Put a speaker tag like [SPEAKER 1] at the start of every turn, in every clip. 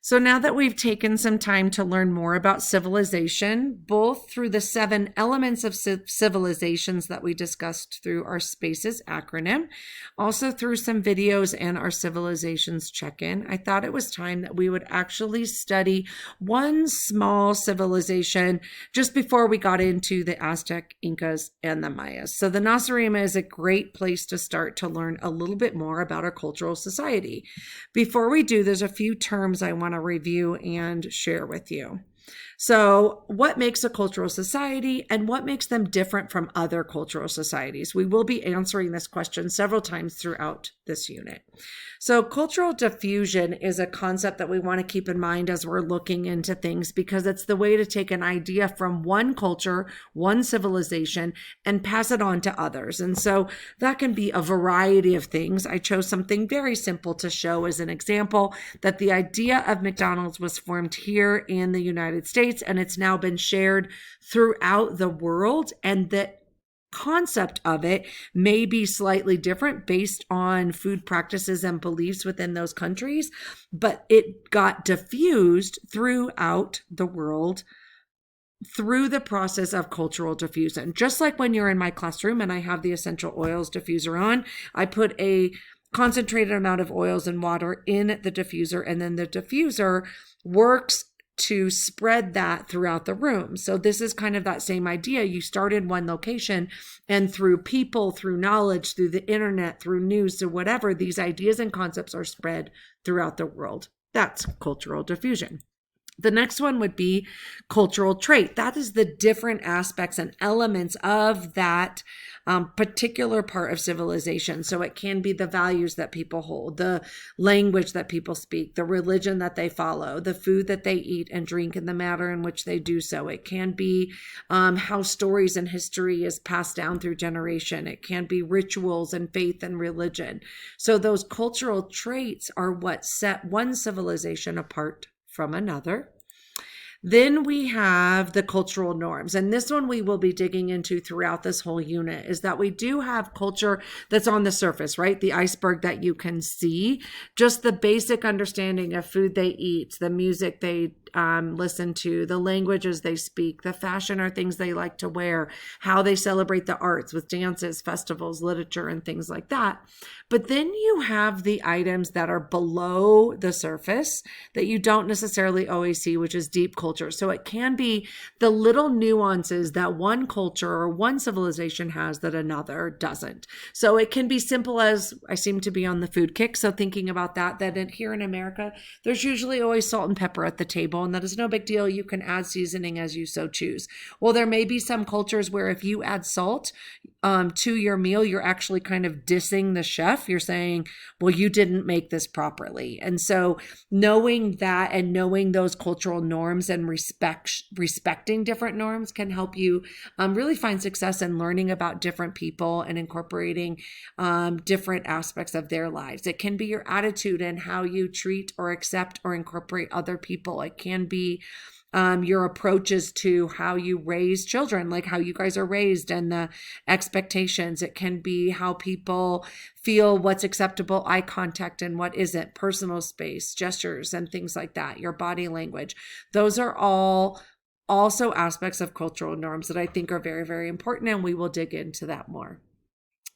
[SPEAKER 1] So now that we've taken some time to learn more about civilization, both through the 7 elements of civilizations that we discussed through our SPACES acronym, also through some videos and our civilizations check-in, I thought it was time that we would actually study one small civilization just before we got into the Aztec, Incas, and the Mayas. So the Nacirema is a great place to start to learn a little bit more about our cultural society. Before we do, there's a few terms I want to review and share with you. So, what makes a cultural society and what makes them different from other cultural societies? We will be answering this question several times throughout this unit. So, cultural diffusion is a concept that we want to keep in mind as we're looking into things, because it's the way to take an idea from one culture, one civilization, and pass it on to others. And so that can be a variety of things. I chose something very simple to show as an example, that the idea of McDonald's was formed here in the United States, and it's now been shared throughout the world, and the concept of it may be slightly different based on food practices and beliefs within those countries, but it got diffused throughout the world through the process of cultural diffusion. Just like when you're in my classroom and I have the essential oils diffuser on, I put a concentrated amount of oils and water in the diffuser, and then the diffuser works to spread that throughout the room. So this is kind of that same idea. You start in one location, and through people, through knowledge, through the internet, through news, through whatever, these ideas and concepts are spread throughout the world. That's cultural diffusion. The next one would be cultural trait. That is the different aspects and elements of that particular part of civilization. So it can be the values that people hold, the language that people speak, the religion that they follow, the food that they eat and drink, and the manner in which they do so. It can be how stories and history is passed down through generation. It can be rituals and faith and religion. So those cultural traits are what set one civilization apart from another. Then we have the cultural norms. And this one we will be digging into throughout this whole unit, is that we do have culture that's on the surface, right? The iceberg that you can see, just the basic understanding of food they eat, the music they listen to, the languages they speak, the fashion or things they like to wear, how they celebrate the arts with dances, festivals, literature, and things like that. But then you have the items that are below the surface that you don't necessarily always see, which is deep culture. So it can be the little nuances that one culture or one civilization has that another doesn't. So it can be simple as, I seem to be on the food kick, so thinking about that here in America, there's usually always salt and pepper at the table, and that is no big deal. You can add seasoning as you so choose. Well, there may be some cultures where if you add salt to your meal, you're actually kind of dissing the chef. You're saying, well, you didn't make this properly. And so knowing that and knowing those cultural norms and respecting different norms can help you really find success in learning about different people and incorporating different aspects of their lives. It can be your attitude and how you treat or accept or incorporate other people. It can be your approaches to how you raise children, like how you guys are raised and the expectations. It can be how people feel what's acceptable eye contact and what isn't, personal space, gestures, and things like that, your body language. Those are all also aspects of cultural norms that I think are very, very important, and we will dig into that more.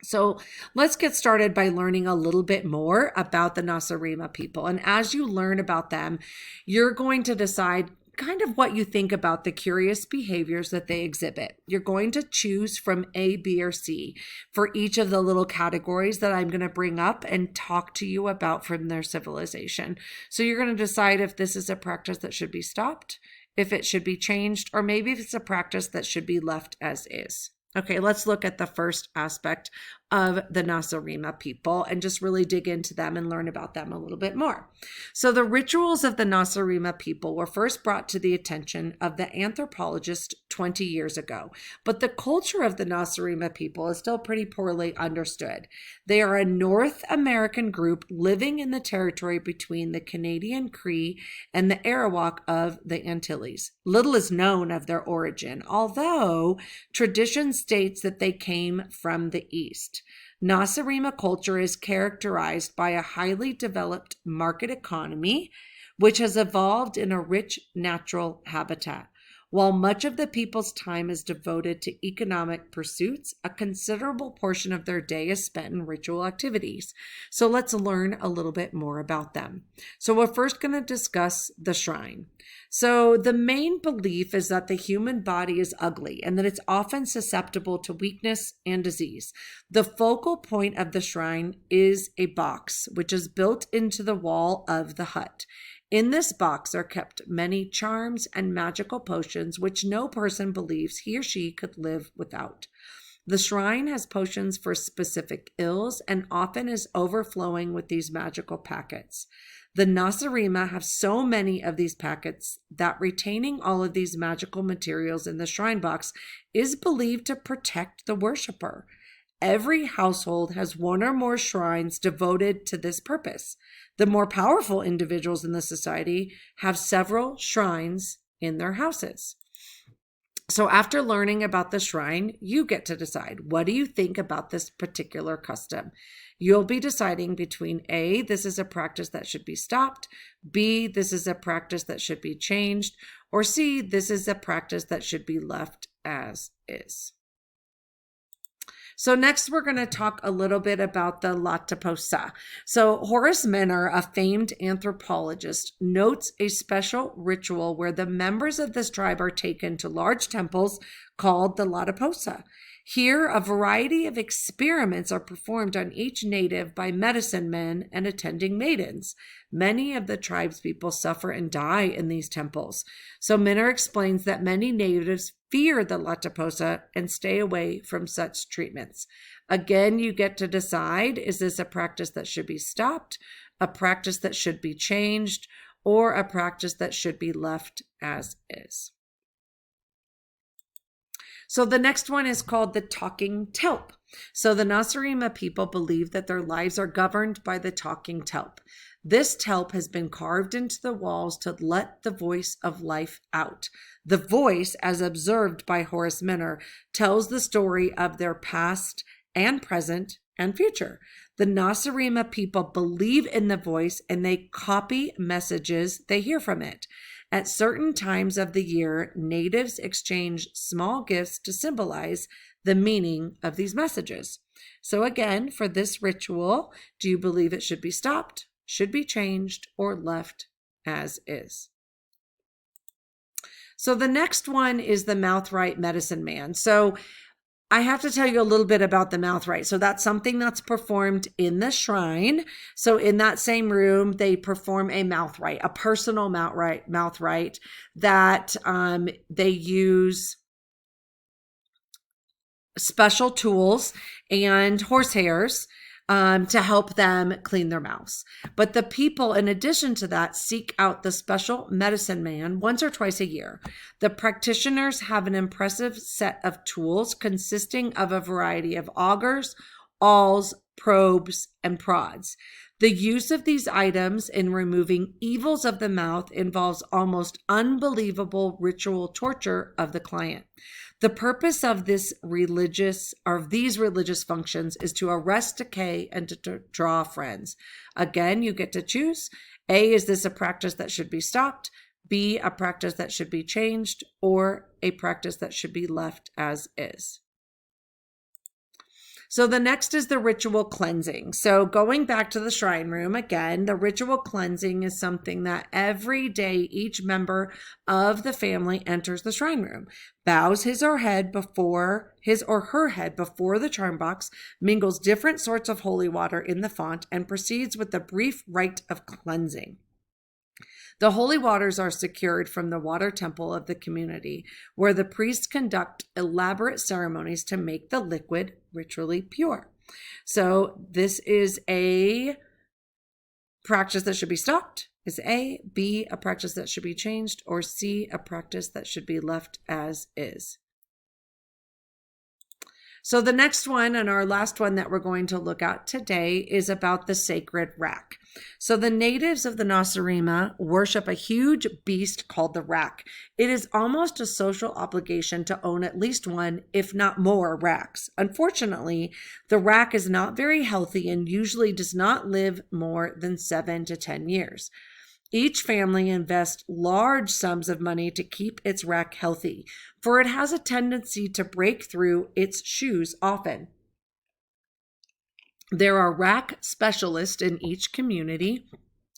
[SPEAKER 1] So let's get started by learning a little bit more about the Nacirema people. And as you learn about them, you're going to decide kind of what you think about the curious behaviors that they exhibit. You're going to choose from A, B, or C for each of the little categories that I'm going to bring up and talk to you about from their civilization. So you're going to decide if this is a practice that should be stopped, if it should be changed, or maybe if it's a practice that should be left as is. Okay, let's look at the first aspect of the Nacirema people and just really dig into them and learn about them a little bit more. So the rituals of the Nacirema people were first brought to the attention of the anthropologist 20 years ago, but the culture of the Nacirema people is still pretty poorly understood. They are a North American group living in the territory between the Canadian Cree and the Arawak of the Antilles. Little is known of their origin, although tradition states that they came from the East. Nacirema culture is characterized by a highly developed market economy which has evolved in a rich natural habitat. While much of the people's time is devoted to economic pursuits, a considerable portion of their day is spent in ritual activities. So let's learn a little bit more about them. So we're first going to discuss the shrine. So the main belief is that the human body is ugly and that it's often susceptible to weakness and disease. The focal point of the shrine is a box, which is built into the wall of the hut. In this box are kept many charms and magical potions which no person believes he or she could live without. The shrine has potions for specific ills and often is overflowing with these magical packets. The Nacirema have so many of these packets that retaining all of these magical materials in the shrine box is believed to protect the worshiper. Every household has one or more shrines devoted to this purpose. The more powerful individuals in the society have several shrines in their houses. So after learning about the shrine, you get to decide, what do you think about this particular custom? You'll be deciding between A, this is a practice that should be stopped, B, this is a practice that should be changed, or C, this is a practice that should be left as is. So next, we're going to talk a little bit about the Lataposa. So Horace Minner, a famed anthropologist, notes a special ritual where the members of this tribe are taken to large temples called the Lataposa. Here, a variety of experiments are performed on each native by medicine men and attending maidens. Many of the tribe's people suffer and die in these temples. So Minner explains that many natives fear the Lataposa and stay away from such treatments. Again, you get to decide, is this a practice that should be stopped, a practice that should be changed, or a practice that should be left as is? So the next one is called the talking telp. So the Nacirema people believe that their lives are governed by the talking telp. This telp has been carved into the walls to let the voice of life out. The voice, as observed by Horace Minner, tells the story of their past and present and future. The Nacirema people believe in the voice and they copy messages they hear from it. At certain times of the year, natives exchange small gifts to symbolize the meaning of these messages. So again, for this ritual, do you believe it should be stopped, should be changed, or left as is? So the next one is the mouth-right medicine man. So I have to tell you a little bit about the mouth-right. So that's something that's performed in the shrine. So in that same room, they perform a mouth-right, a personal mouth-right that they use special tools and horsehairs to help them clean their mouths. But the people, in addition to that, seek out the special medicine man once or twice a year. The practitioners have an impressive set of tools consisting of a variety of augers, awls, probes, and prods. The use of these items in removing evils of the mouth involves almost unbelievable ritual torture of the client. The purpose of these religious functions is to arrest decay and to draw friends. Again, you get to choose. A, is this a practice that should be stopped? B, a practice that should be changed, or a practice that should be left as is. So the next is the ritual cleansing. So going back to the shrine room, again, the ritual cleansing is something that every day each member of the family enters the shrine room, bows his or her head before the charm box, mingles different sorts of holy water in the font, and proceeds with the brief rite of cleansing. The holy waters are secured from the water temple of the community, where the priests conduct elaborate ceremonies to make the liquid ritually pure. So this is a practice that should be stopped, is A. B, a practice that should be changed, or C, a practice that should be left as is. So the next one, and our last one that we're going to look at today, is about the sacred rack. So the natives of the Nacirema worship a huge beast called the rack. It is almost a social obligation to own at least one, if not more, racks. Unfortunately, the rack is not very healthy and usually does not live more than 7 to 10 years. Each family invests large sums of money to keep its rack healthy, for it has a tendency to break through its shoes often. There are rack specialists in each community,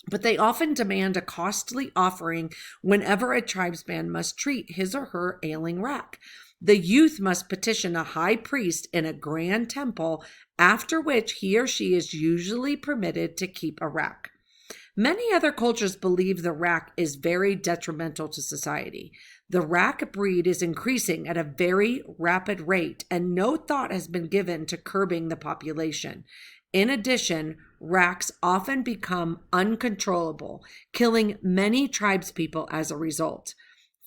[SPEAKER 1] but they often demand a costly offering whenever a tribesman must treat his or her ailing rack. The youth must petition a high priest in a grand temple, after which he or she is usually permitted to keep a rack. Many other cultures believe the rack is very detrimental to society. The rack breed is increasing at a very rapid rate, and no thought has been given to curbing the population. In addition, racks often become uncontrollable, killing many tribespeople as a result.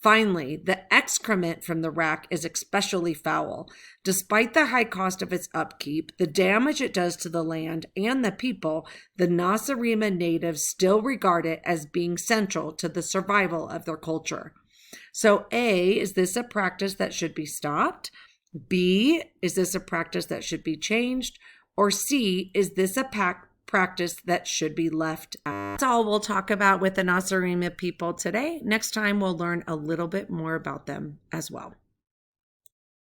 [SPEAKER 1] Finally, the excrement from the rack is especially foul. Despite the high cost of its upkeep, the damage it does to the land and the people, the Nacirema natives still regard it as being central to the survival of their culture. So A, is this a practice that should be stopped? B, is this a practice that should be changed? Or C, is this a practice that should be left out? That's all we'll talk about with the Nacirema people today. Next time, we'll learn a little bit more about them as well.